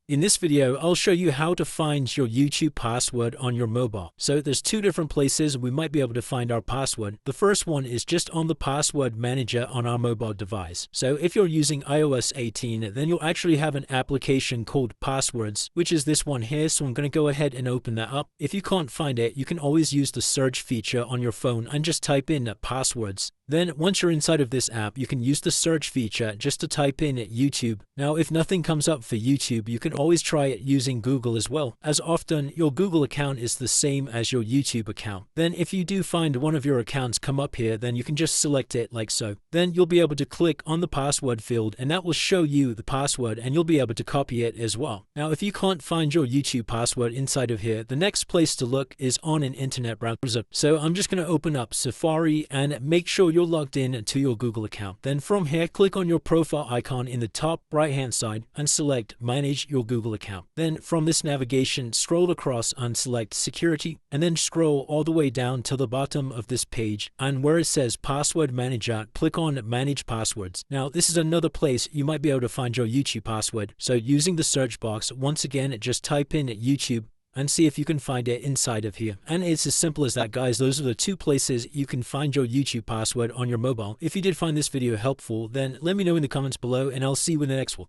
In this video, I'll show you how to find your YouTube password on your mobile. So there's two different places we might be able to find our password. The first one is just on the password manager on our mobile device. So if you're using iOS 18, then you'll actually have an application called Passwords, which is this one here. So I'm going to go ahead and open that up. If you can't find it, you can always use the search feature on your phone and just type in passwords. Then once you're inside of this app, you can use the search feature just to type in YouTube. Now, if nothing comes up for YouTube, you can always try it using Google as well, as often your Google account is the same as your YouTube account. Then if you do find one of your accounts come up here, then you can just select it like so. Then you'll be able to click on the password field and that will show you the password and you'll be able to copy it as well. Now, if you can't find your YouTube password inside of here, the next place to look is on an internet browser. So I'm just going to open up Safari and make sure you're logged in to your Google account. Then from here, click on your profile icon in the top right hand side and select Manage your Google account. Then from this navigation, scroll across and select Security, and then scroll all the way down to the bottom of this page, and where it says Password Manager, click on Manage Passwords. Now this is another place you might be able to find your YouTube password. So using the search box, once again just type in YouTube and see if you can find it inside of here. And it's as simple as that, guys. Those are the two places you can find your YouTube password on your mobile. If you did find this video helpful, then let me know in the comments below and I'll see you in the next one.